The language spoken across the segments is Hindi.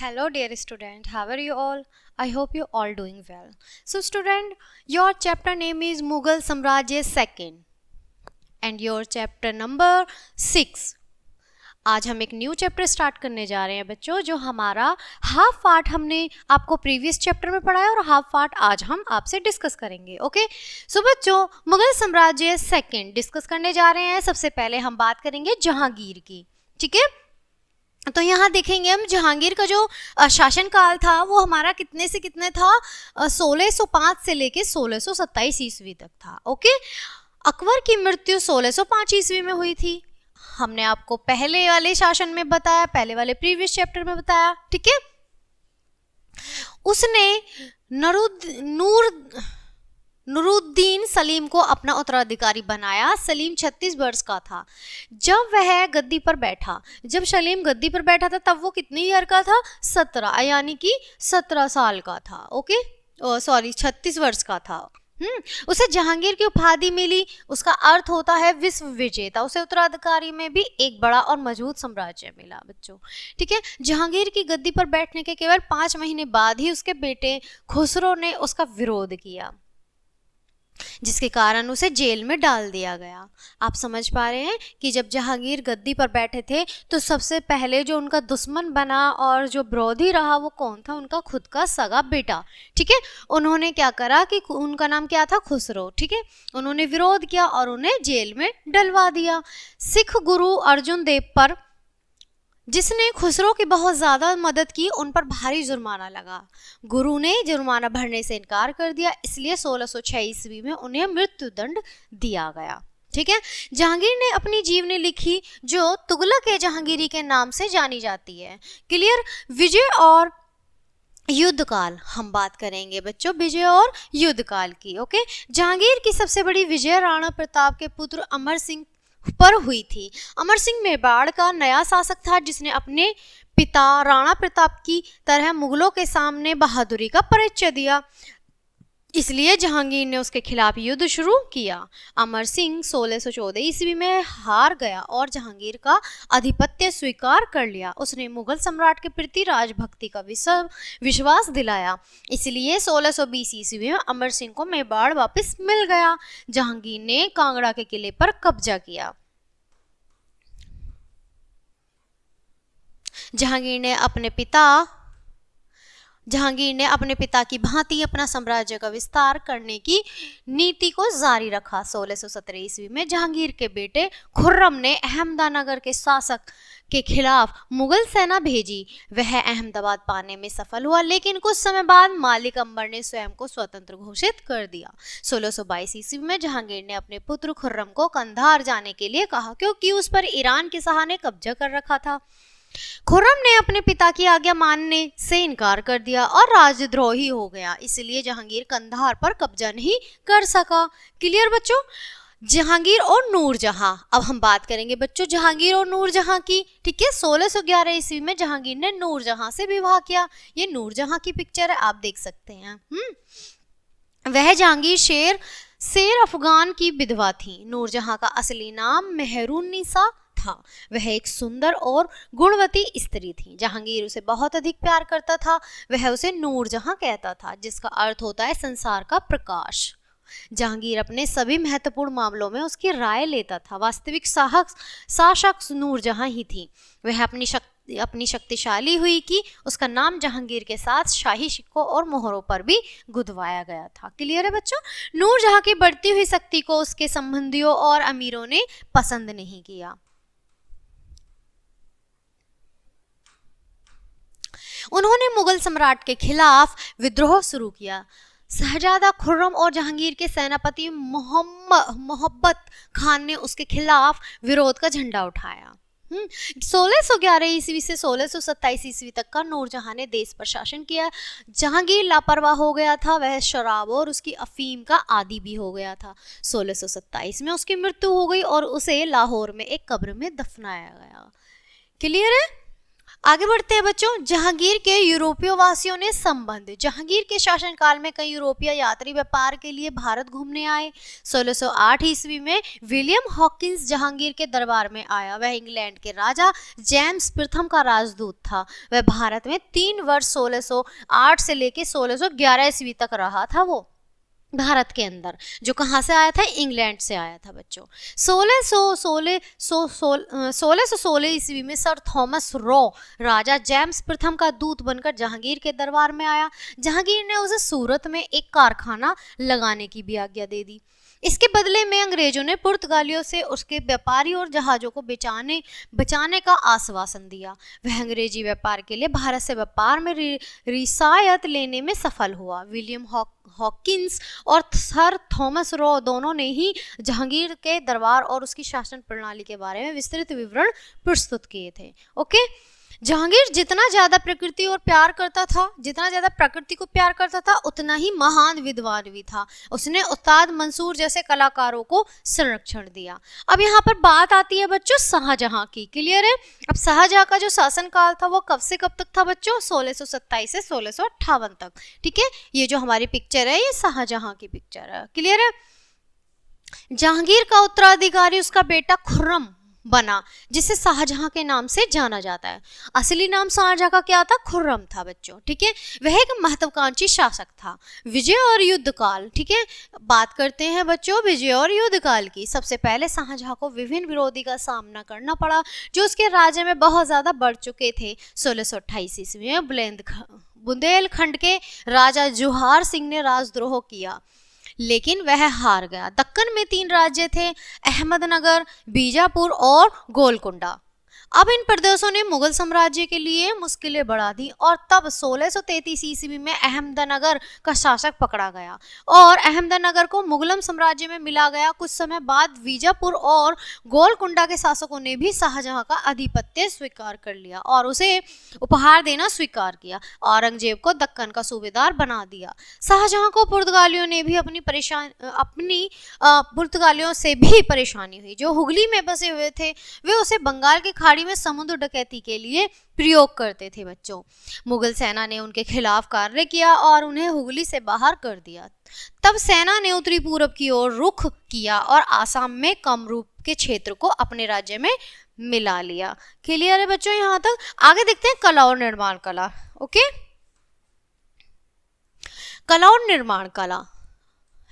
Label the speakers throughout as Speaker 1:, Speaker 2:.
Speaker 1: Hello dear student, how are you all? I hope you all doing well. So student, your chapter name is Mughal Samrajya second and your chapter number 6. आज हम एक न्यू चैप्टर स्टार्ट करने जा रहे हैं बच्चों, जो हमारा हाफ पार्ट हमने आपको प्रीवियस चैप्टर में पढ़ाया और हाफ पार्ट आज हम आपसे डिस्कस करेंगे. ओके, सो बच्चों मुगल साम्राज्य सेकंड डिस्कस करने जा रहे हैं. सबसे पहले हम बात करेंगे जहांगीर की. ठीक है, तो यहाँ देखेंगे हम जहांगीर का जो शासनकाल था वो हमारा कितने से कितने था, 1605 से लेके 1627 ईस्वी तक था. ओके, अकबर की मृत्यु 1605 ईस्वी में हुई थी. हमने आपको पहले वाले शासन में बताया, पहले वाले प्रीवियस चैप्टर में बताया. ठीक है, उसने नूरुद्दीन सलीम को अपना उत्तराधिकारी बनाया. सलीम 36 वर्ष का था जब वह गद्दी पर बैठा. जब सलीम गद्दी पर बैठा था तब वो कितने ईयर का था, 17, यानी कि 17 साल का था. ओके, सॉरी 36 वर्ष का था. उसे जहांगीर की उपाधि मिली. उसका अर्थ होता है विश्व विजेता. उसे उत्तराधिकारी में भी एक बड़ा और मजबूत साम्राज्य मिला बच्चों. ठीक है, जहांगीर की गद्दी पर बैठने के केवल 5 महीने बाद ही उसके बेटे खुसरो ने उसका विरोध किया, जिसके कारण उसे जेल में डाल दिया गया. आप समझ पा रहे हैं कि जब जहांगीर गद्दी पर बैठे थे तो सबसे पहले जो उनका दुश्मन बना और जो विरोधी रहा वो कौन था, उनका खुद का सगा बेटा. ठीक है, उन्होंने क्या करा कि उनका नाम क्या था, खुसरो. ठीक है, उन्होंने विरोध किया और उन्हें जेल में डलवा दिया. सिख गुरु अर्जुन देव पर, जिसने खुसरो की बहुत ज़्यादा मदद की, उन पर भारी जुर्माना लगा. गुरु ने जुर्माना भरने से इनकार कर दिया, इसलिए 1606 ईस्वी में उन्हें मृत्यु दंड दिया गया. ठीक है, जहांगीर ने अपनी जीवनी लिखी जो तुगलक ए जहांगीरी के नाम से जानी जाती है. क्लियर. विजय और युद्ध काल हम बात करेंगे बच्चों, विजय और युद्ध काल की. ओके, जहांगीर की सबसे बड़ी विजय राणा प्रताप के पुत्र अमर सिंह पर हुई थी. अमर सिंह मेवाड़ का नया शासक था जिसने अपने पिता राणा प्रताप की तरह मुगलों के सामने बहादुरी का परिचय दिया, इसलिए जहांगीर ने उसके खिलाफ युद्ध शुरू किया. अमर सिंह 1614 ईस्वी में हार गया और जहांगीर का आधिपत्य स्वीकार कर लिया. उसने मुगल सम्राट के प्रति राजभक्ति का विश्वास दिलाया, इसलिए 1620 ईस्वी में अमर सिंह को मेवाड़ वापस मिल गया. जहांगीर ने कांगड़ा के किले पर कब्जा किया. जहांगीर ने अपने पिता की भांति अपना साम्राज्य का विस्तार करने की नीति को जारी रखा. 1617 ईस्वी में जहांगीर के बेटे खुर्रम ने अहमदनगर के शासक के खिलाफ मुगल सेना भेजी. वह अहमदाबाद पाने में सफल हुआ, लेकिन कुछ समय बाद मालिक अंबर ने स्वयं को स्वतंत्र घोषित कर दिया. 1622 ईस्वी में जहांगीर ने अपने पुत्र खुर्रम को कंधार जाने के लिए कहा, क्योंकि उस पर ईरान के शाह ने कब्जा कर रखा था. खुर्रम ने अपने पिता की आज्ञा मानने से इनकार कर दिया और राजद्रोही हो गया, इसलिए जहांगीर कंधार पर कब्जा नहीं कर सका. क्लियर बच्चों. जहांगीर और नूरजहां, अब हम बात करेंगे बच्चों जहांगीर और नूरजहां की. ठीक है, 1611 ईस्वी में जहांगीर ने नूरजहां से विवाह किया. ये नूरजहां की पिक्चर है, आप देख सकते हैं. वह जहांगीर शेर अफगान की विधवा थी. नूरजहां का असली नाम मेहरुन्निसा था. वह एक सुंदर और गुणवती स्त्री थी. जहांगीर उसे बहुत अधिक प्यार करता था. वह उसे नूरजहां कहता था, जिसका अर्थ होता है संसार का प्रकाश. जहांगीर अपने सभी महत्वपूर्ण मामलों में उसकी राय लेता था. वास्तविक शासक नूरजहां ही थी. वह अपनी शक्तिशाली हुई कि उसका नाम जहांगीर के साथ शाही सिक्कों और मोहरों पर भी गुदवाया गया था. क्लियर है बच्चों. नूरजहां की बढ़ती हुई शक्ति को उसके संबंधियों और अमीरों ने पसंद नहीं किया. उन्होंने मुगल सम्राट के खिलाफ विद्रोह शुरू किया. शहजादा खुर्रम और जहांगीर के सेनापति मोहब्बत खान ने उसके खिलाफ विरोध का झंडा उठाया. 1611 ईस्वी से 1627 ईस्वी तक का नूरजहां ने देश पर शासन किया. जहांगीर लापरवाह हो गया था. वह शराब और उसकी अफीम का आदी भी हो गया था. 1627 में उसकी मृत्यु हो गई और उसे लाहौर में एक कब्र में दफनाया गया. क्लियर है. आगे बढ़ते हैं बच्चों। जहांगीर के यूरोपीय वासियों ने संबंध। जहांगीर के शासनकाल में कई यूरोपीय यात्री व्यापार के लिए भारत घूमने आए। 1608 ईस्वी में विलियम हॉकिंस जहांगीर के दरबार में आया। वह इंग्लैंड के राजा जेम्स प्रथम का राजदूत था। वह भारत में 3 वर्ष 1608 से लेकर 1611 ईस्वी तक रहा था। वो भारत के अंदर जो कहाँ से आया था, इंग्लैंड से आया था बच्चों। 1616 ईस्वी में सर थॉमस रॉ राजा जेम्स प्रथम का दूत बनकर जहांगीर के दरबार में आया। जहांगीर ने उसे सूरत में एक कारखाना लगाने की भी आज्ञा दे दी। इसके बदले में अंग्रेजों ने पुर्तगालियों से उसके व्यापारी और जहाज़ों को बचाने का आश्वासन दिया। वह अंग्रेजी व्यापार के लिए भारत से व्यापार में रियायत लेने में सफल हुआ। विलियम हॉकिंस और सर थॉमस रॉ दोनों ने ही जहांगीर के दरबार और उसकी शासन प्रणाली के बारे में विस्तृत विवरण प्रस्तुत किए थे। ओके, जहांगीर जितना ज्यादा प्रकृति को प्यार करता था उतना ही महान विद्वान भी था। उसने उस्ताद मंसूर जैसे कलाकारों को संरक्षण दिया। अब यहाँ पर बात आती है बच्चों शाहजहां की। क्लियर है? अब शाहजहां का जो शासनकाल था वो कब से कब तक था बच्चों? 1627 से 1658 तक। ठीक है, ये जो हमारी पिक्चर है ये शाहजहां की पिक्चर है। क्लियर है? जहांगीर का उत्तराधिकारी उसका बेटा खुर्रम बना, जिसे शाहजहां के नाम से जाना जाता है। असली नाम शाहजहां का क्या था? खुर्रम था बच्चों। ठीक है, वह एक महत्वाकांक्षी शासक था। विजय और युद्ध काल। ठीक है, बात करते हैं बच्चों विजय और युद्ध काल की। सबसे पहले शाहजहां को विभिन्न विरोधी का सामना करना पड़ा जो उसके राज्य में बहुत ज्यादा बढ़ चुके थे। 1628 ईस्वी में बुंदेलखंड के राजा जुहार सिंह ने राजद्रोह किया, लेकिन वह हार गया। दक्कन में 3 राज्य थे, अहमदनगर, बीजापुर और गोलकुंडा। अब इन प्रदेशों ने मुगल साम्राज्य के लिए मुश्किलें बढ़ा दी और तब 1633 ईस्वी में अहमदनगर का शासक पकड़ा गया और अहमदनगर को मुगलम साम्राज्य में मिला गया। कुछ समय बाद बीजापुर और गोलकुंडा के शासकों ने भी शाहजहां का आधिपत्य स्वीकार कर लिया और उसे उपहार देना स्वीकार किया। औरंगजेब को दक्कन का सूबेदार बना दिया। शाहजहां को पुर्तगालियों से भी परेशानी हुई। जो हुगली में बसे हुए थे वे उसे बंगाल की खाड़ी में समुद्र डकैती के लिए प्रयोग करते थे बच्चों। मुगल सेना ने उनके खिलाफ कार्य किया और उन्हें हुगली से बाहर कर दिया। तब सेना ने उत्तरी पूरब की ओर रुख किया और आसाम में कामरूप के क्षेत्र को अपने राज्य में मिला लिया। क्लियर है बच्चों यहाँ तक? आगे देखते हैं कला और निर्माण कला। ओके, कला और निर्माण कला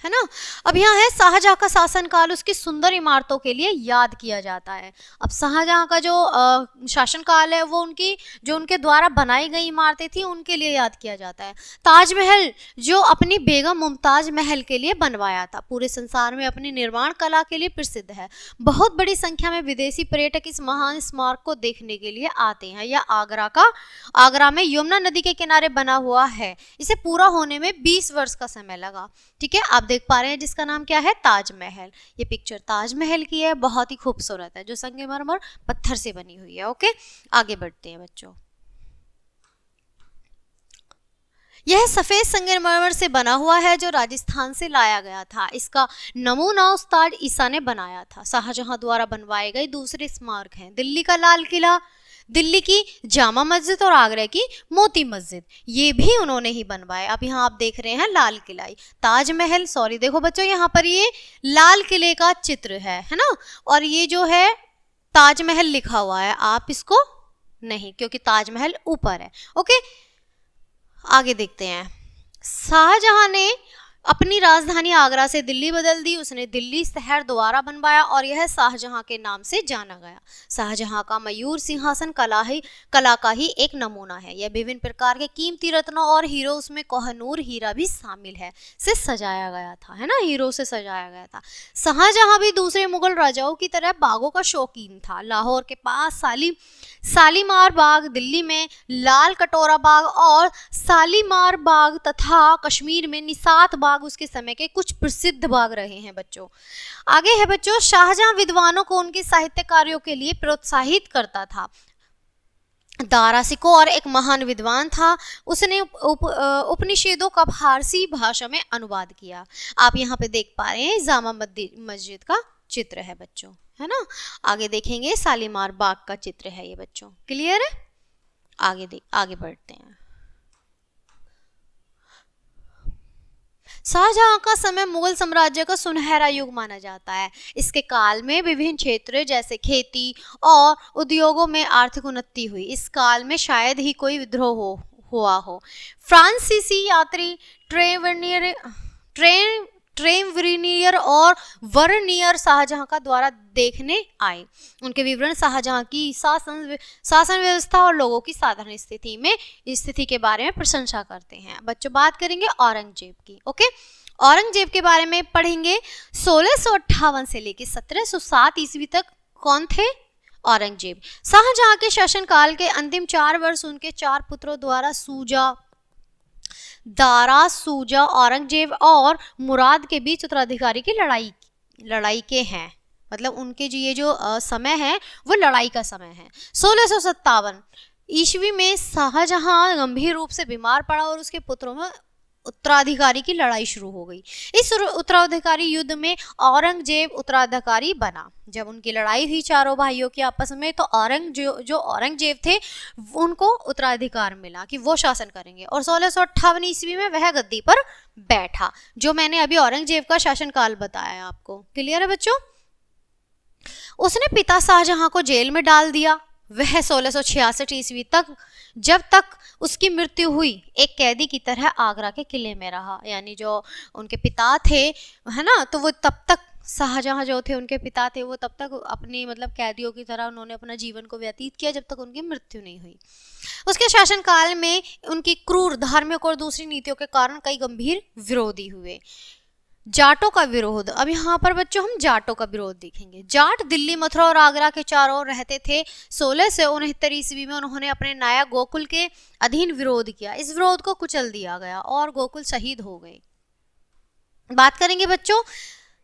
Speaker 1: है ना। अब यहाँ है शाहजहां का शासनकाल उसकी सुंदर इमारतों के लिए याद किया जाता है। अब शाहजहां का जो शासनकाल है वो उनके द्वारा बनाई गई इमारतें थी उनके लिए याद किया जाता है। ताजमहल जो अपनी बेगम मुमताज महल के लिए बनवाया था, पूरे संसार में अपनी निर्माण कला के लिए प्रसिद्ध है। बहुत बड़ी संख्या में विदेशी पर्यटक इस महान स्मारक को देखने के लिए आते हैं। यह आगरा में यमुना नदी के किनारे बना हुआ है। इसे पूरा होने में 20 वर्ष का समय लगा। ठीक है, आप देख पा रहे हैं जिसका नाम क्या है? ताजमहल। ये पिक्चर ताजमहल की है, बहुत ही खूबसूरत है, जो संगमरमर पत्थर से बनी हुई है। ओके, आगे बढ़ते हैं बच्चों। यह सफेद संगमरमर से बना हुआ है जो राजस्थान से लाया गया था। इसका नमूना उस्ताद ईसा ने बनाया था। शाहजहां द्वारा बनवाए गए दूसरे स्मारक हैं दिल्ली का लाल किला, दिल्ली की जामा मस्जिद और आगरा की मोती मस्जिद, ये भी उन्होंने ही बनवाए। अब यहाँ आप देख रहे हैं लाल किला। ताजमहल, सॉरी देखो बच्चों यहाँ पर ये लाल किले का चित्र है ना, और ये जो है ताजमहल लिखा हुआ है, आप इसको नहीं, क्योंकि ताजमहल ऊपर है। ओके, आगे देखते हैं। शाहजहां ने अपनी राजधानी आगरा से दिल्ली बदल दी। उसने दिल्ली शहर दोबारा बनवाया और यह शाहजहां के नाम से जाना गया। शाहजहां का मयूर सिंहासन कला का ही एक नमूना है। यह विभिन्न प्रकार के कीमती रत्नों और हीरो, उसमें कोहनूर हीरा भी शामिल है, से सजाया गया था, है ना, हीरो से सजाया गया था। शाहजहां भी दूसरे मुगल राजाओं की तरह बागों का शौकीन था। लाहौर के पास शालीमार बाग, दिल्ली में लाल कटोरा बाग और शालीमार बाग तथा कश्मीर में निसात बाग उसके समय के कुछ प्रसिद्ध बाग रहे हैं बच्चों। आगे है बच्चों, शाहजहां विद्वानों को उनके साहित्य कार्यों के लिए प्रोत्साहित करता था। दारा शिकोह एक महान विद्वान था। उसने उपनिषदों का फारसी भाषा में अनुवाद किया। आप यहाँ पे देख पा रहे हैं जामा मस्जिद का चित्र है बच्चों, है ना। आगे देखेंगे शालीमार बाग का चित्र है ये बच्चों। क्लियर है? आगे बढ़ते हैं। शाहजहां का समय मुगल साम्राज्य का सुनहरा युग माना जाता है। इसके काल में विभिन्न क्षेत्रों जैसे खेती और उद्योगों में आर्थिक उन्नति हुई। इस काल में शायद ही कोई विद्रोह हुआ हो। फ्रांसीसी यात्री ट्रेवरिनियर और वर्नियर शाहजहां का द्वारा देखने आए। उनके विवरण शाहजहां की शासन व्यवस्था और लोगों की साधारण स्थिति के बारे में प्रशंसा करते हैं। बच्चों बात करेंगे औरंगजेब की। ओके, औरंगजेब के बारे में पढ़ेंगे। 1658 से लेकर 1707 ईस्वी तक कौन थे? औरंगजेब। शाहजहां के शासनकाल के अंतिम 4 वर्ष उनके 4 पुत्रों द्वारा दारा सूजा औरंगजेब और मुराद के बीच उत्तराधिकारी की लड़ाई के हैं। मतलब उनके ये जो समय है वो लड़ाई का समय है। 1657 ईस्वी में शाहजहां गंभीर रूप से बीमार पड़ा और उसके पुत्रों में उत्तराधिकारी की लड़ाई शुरू हो गई। इस उत्तराधिकारी युद्ध में औरंगजेब उत्तराधिकारी बना। जब उनकी लड़ाई हुई चारों भाइयों की आपस में, तो जो औरंगजेब थे उनको उत्तराधिकार मिला कि वो शासन करेंगे और 1658 ईस्वी में वह गद्दी पर बैठा। जो मैंने अभी औरंगजेब का शासनकाल बताया आपको, क्लियर है बच्चों? उसने पिता शाहजहां को जेल में डाल दिया। वह 1666 ईस्वी तक, जब तक उसकी मृत्यु हुई, एक कैदी की तरह आगरा के किले में रहा। यानी जो उनके पिता थे, है ना, तो वो तब तक शाहजहां जो थे उनके पिता थे, वो तब तक अपनी मतलब कैदियों की तरह उन्होंने अपना जीवन को व्यतीत किया जब तक उनकी मृत्यु नहीं हुई। उसके शासनकाल में उनकी क्रूर धार्मिक और दूसरी नीतियों के कारण कई गंभीर विरोधी हुए। जाटों का विरोध। अब यहाँ पर बच्चों हम जाटों का विरोध देखेंगे। जाट दिल्ली, मथुरा और आगरा के चारों ओर रहते थे। 1669 ईस्वी में उन्होंने अपने नायक गोकुल के अधीन विरोध किया। इस विरोध को कुचल दिया गया और गोकुल शहीद हो गए। बात करेंगे बच्चों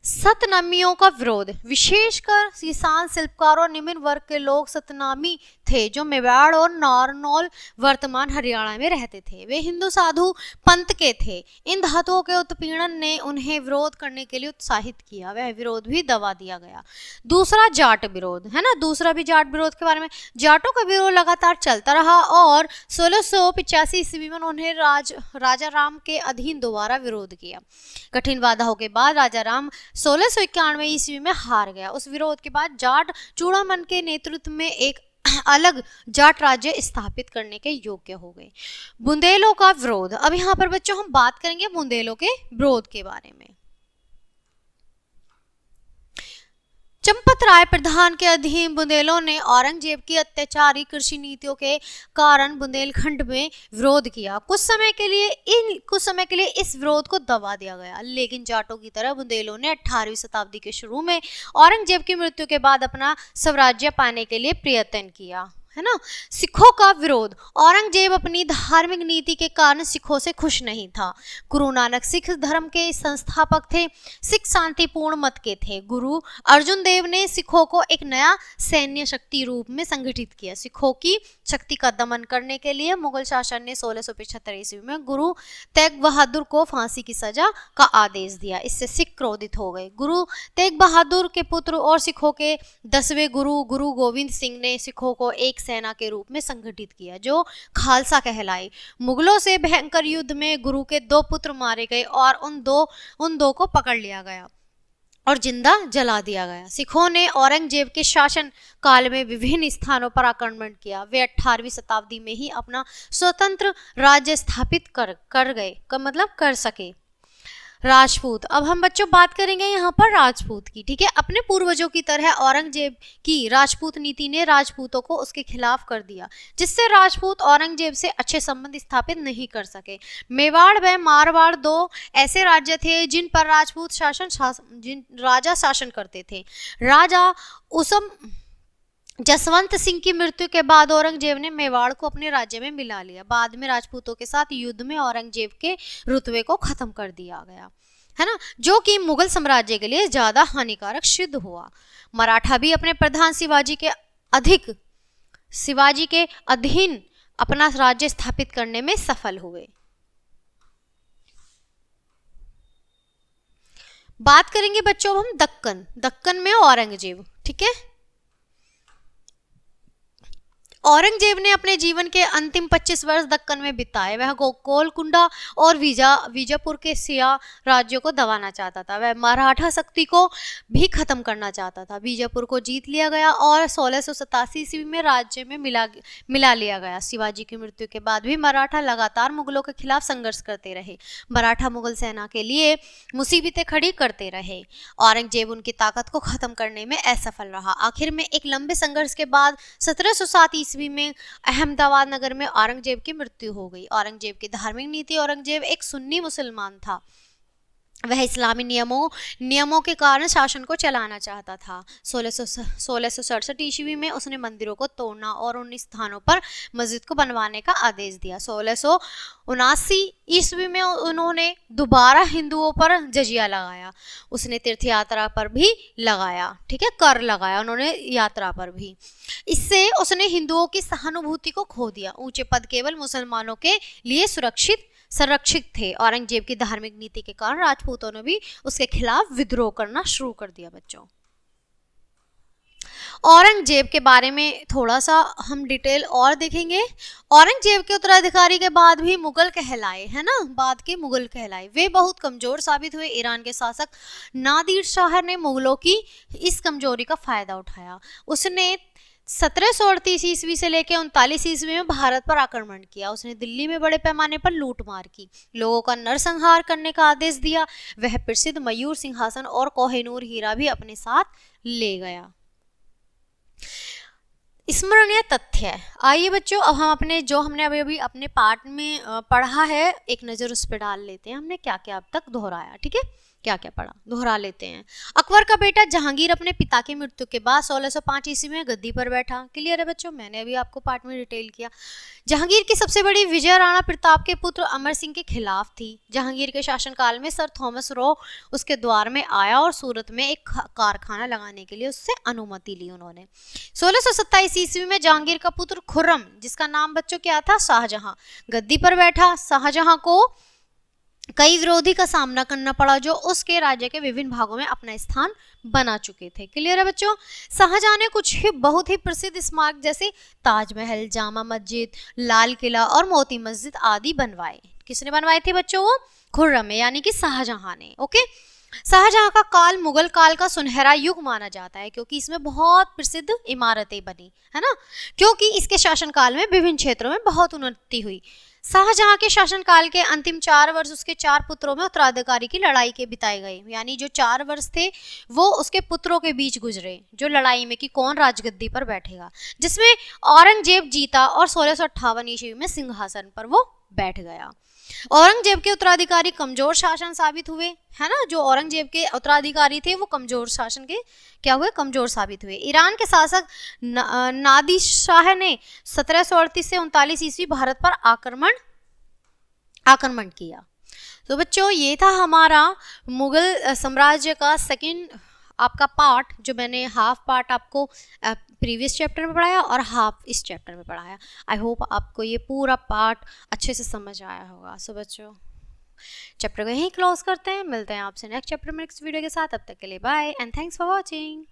Speaker 1: सतनामियों का विरोध। विशेषकर किसान, शिल्पकार और निम्न वर्ग के लोग सतनामी थे, जो मेवाड़ और नारनौल वर्तमान हरियाणा में रहते थे। वे हिंदू साधु पंथ के थे। इन धातुओं के उत्पीड़न ने उन्हें विरोध करने के लिए उत्साहित किया। वह विरोध भी दबा दिया गया। दूसरा जाट विरोध, है ना, दूसरा भी जाट विरोध के बारे में। जाटों का विरोध लगातार चलता रहा और 1685 ईस्वी में उन्होंने राजा राम के अधीन दोबारा विरोध किया। कठिन बाधाओं के बाद राजा राम 1691 ईस्वी में हार गया। उस विरोध के बाद जाट चूड़ामन के नेतृत्व में एक अलग जाट राज्य स्थापित करने के योग्य हो गए। बुंदेलों का विरोध। अब यहाँ पर बच्चों हम बात करेंगे बुंदेलों के विरोध के बारे में। चंपत राय प्रधान के अधीन बुंदेलों ने औरंगजेब की अत्याचारी कृषि नीतियों के कारण बुंदेलखंड में विरोध किया। कुछ समय के लिए इस विरोध को दबा दिया गया, लेकिन जाटों की तरह बुंदेलों ने 18वीं शताब्दी के शुरू में औरंगजेब की मृत्यु के बाद अपना स्वराज्य पाने के लिए प्रयत्न किया, है ना। सिखों का विरोध। औरंगजेब अपनी धार्मिक नीति के कारण सिखों से खुश नहीं था। गुरु नानक सिख धर्म के संस्थापक थे। सिख शांतिपूर्ण मत के थे। गुरु अर्जुन देव ने सिखों को एक नया सैन्य शक्ति रूप में संगठित किया। सिखों की शक्ति का दमन करने के लिए मुगल शासन ने 1675 ईस्वी में गुरु तेग बहादुर को फांसी की सजा का आदेश दिया। इससे सिख क्रोधित हो गए। गुरु तेग बहादुर के पुत्र और सिखों के 10वें गुरु गोविंद सिंह ने सिखों को एक सेना के रूप में संगठित किया, जो खालसा कहलाई। मुगलों से भयंकर युद्ध में गुरु के 2 पुत्र मारे गए और उन दो को पकड़ लिया गया और जिंदा जला दिया गया। सिखों ने औरंगजेब के शासन काल में विभिन्न स्थानों पर आक्रमण किया। वे 18वीं शताब्दी में ही अपना स्वतंत्र राज्य स्थापित कर सके। राजपूत। अब हम बच्चों बात करेंगे यहाँ पर राजपूत की, ठीक है। अपने पूर्वजों की तरह औरंगजेब की राजपूत नीति ने राजपूतों को उसके खिलाफ कर दिया, जिससे राजपूत औरंगजेब से अच्छे संबंध स्थापित नहीं कर सके। मेवाड़ व मारवाड़ 2 ऐसे राज्य थे जिन पर राजपूत राजा शासन करते थे। राजा उसम जसवंत सिंह की मृत्यु के बाद औरंगजेब ने मेवाड़ को अपने राज्य में मिला लिया। बाद में राजपूतों के साथ युद्ध में औरंगजेब के रुतबे को खत्म कर दिया गया, है ना, जो कि मुगल साम्राज्य के लिए ज्यादा हानिकारक सिद्ध हुआ। मराठा भी अपने प्रधान शिवाजी के अधीन अपना राज्य स्थापित करने में सफल हुए। बात करेंगे बच्चों हम दक्कन में औरंगजेब, ठीक है। औरंगजेब ने अपने जीवन के अंतिम 25 वर्ष दक्कन में बिताए। वह गोलकुंडा और विजापुर के सिया राज्यों को दबाना चाहता था। वह मराठा शक्ति को भी खत्म करना चाहता था। बीजापुर को जीत लिया गया और 1687 ईस्वी में राज्य में मिला लिया गया। शिवाजी की मृत्यु के बाद भी मराठा लगातार मुगलों के खिलाफ संघर्ष करते रहे। मराठा मुगल सेना के लिए मुसीबतें खड़ी करते रहे। औरंगजेब उनकी ताकत को खत्म करने में असफल रहा। आखिर में एक लंबे संघर्ष के बाद 1707 ईस्वी में अहमदाबाद नगर में औरंगजेब की मृत्यु हो गई। औरंगजेब की धार्मिक नीति। औरंगजेब एक सुन्नी मुसलमान था। वह इस्लामी नियमों के कारण शासन को चलाना चाहता था। 1667 ईस्वी में उसने मंदिरों को तोड़ना और उन स्थानों पर मस्जिद को बनवाने का आदेश दिया। 1679 ईस्वी में उन्होंने दोबारा हिंदुओं पर जजिया लगाया। उसने तीर्थ यात्रा पर भी लगाया, ठीक है, कर लगाया उन्होंने यात्रा पर भी। इससे उसने हिंदुओं की सहानुभूति को खो दिया। ऊंचे पद केवल मुसलमानों के लिए संरक्षित थे। औरंगजेब की धार्मिक नीति के कारण राजपूतों ने भी उसके खिलाफ विद्रोह करना शुरू कर दिया। बच्चों, औरंगजेब के बारे में थोड़ा सा हम डिटेल और देखेंगे। औरंगजेब के उत्तराधिकारी के बाद भी मुगल कहलाए, है ना, बाद के मुगल कहलाए। वे बहुत कमजोर साबित हुए। ईरान के शासक नादिर शाह ने मुगलों की इस कमजोरी का फायदा उठाया। उसने 1738 ईस्वी से लेकर 39 ईस्वी में भारत पर आक्रमण किया। उसने दिल्ली में बड़े पैमाने पर लूटमार की, लोगों का नरसंहार करने का आदेश दिया। वह प्रसिद्ध मयूर सिंहासन और कोहिनूर हीरा भी अपने साथ ले गया। स्मरणीय तथ्य। आइए बच्चों, अब हम हमने अभी अपने पार्ट में पढ़ा है, एक नज़र उस पर डाल लेते हैं। हमने क्या क्या अब तक दोहराया, ठीक है, क्या क्या पढ़ा, दोहरा लेते हैं। अकबर का बेटा जहांगीर अपने पिता की मृत्यु के बाद 1605 ईस्वी में गद्दी पर बैठा। क्लियर है बच्चों, मैंने अभी आपको पार्ट में डिटेल किया। जहांगीर की सबसे बड़ी विजय राणा प्रताप के पुत्र अमर सिंह के खिलाफ थी। जहांगीर के शासनकाल में सर थॉमस रो उसके द्वार में आया और सूरत में एक कारखाना लगाने के लिए उससे अनुमति ली उन्होंने। 1627 ईस्वी में जहांगीर का पुत्र खुर्रम, जिसका नाम बच्चों क्या था, शाहजहां, गद्दी पर बैठा। शाहजहां को कई विरोधी का सामना करना पड़ा जो उसके राज्य के विभिन्न भागों में अपना स्थान बना चुके थे। क्लियर है बच्चों। शाहजहां ने कुछ ही बहुत ही प्रसिद्ध स्मारक जैसे ताजमहल, जामा मस्जिद, लाल किला और मोती मस्जिद आदि बनवाए। किसने बनवाए थे बच्चों? वो खुर्रम, यानी कि शाहजहां ने। ओके, शाहजहां का काल मुगल काल का सुनहरा युग माना जाता है क्योंकि इसमें बहुत प्रसिद्ध इमारतें बनी, है ना, क्योंकि इसके शासनकाल में विभिन्न क्षेत्रों में बहुत उन्नति हुई। शाहजहां के शासनकाल के अंतिम 4 वर्ष उसके 4 पुत्रों में उत्तराधिकारी की लड़ाई के बिताए गए, यानी जो 4 वर्ष थे वो उसके पुत्रों के बीच गुजरे, जो लड़ाई में कि कौन राजगद्दी पर बैठेगा, जिसमें औरंगजेब जीता और 1658 ईस्वी में सिंहासन पर वो बैठ गया। औरंगजेब के उत्तराधिकारी कमजोर शासन साबित हुए, है ना, जो औरंगजेब के उत्तराधिकारी थे वो कमजोर शासन के क्या हुए, कमजोर साबित हुए। ईरान के शासक नादिर शाह ने 1738 से 39 ईस्वी भारत पर आक्रमण किया। तो बच्चों, ये था हमारा मुगल साम्राज्य का सेकंड आपका पार्ट, जो मैंने हाफ पार्ट आपको प्रीवियस चैप्टर में पढ़ाया और हाफ इस चैप्टर में पढ़ाया। आई होप आपको ये पूरा पार्ट अच्छे से समझ आया होगा। सो बच्चों, चैप्टर को यहीं क्लोज करते हैं, मिलते हैं आपसे नेक्स्ट चैप्टर में नेक्स्ट वीडियो के साथ। तब तक के लिए bye and thanks for watching.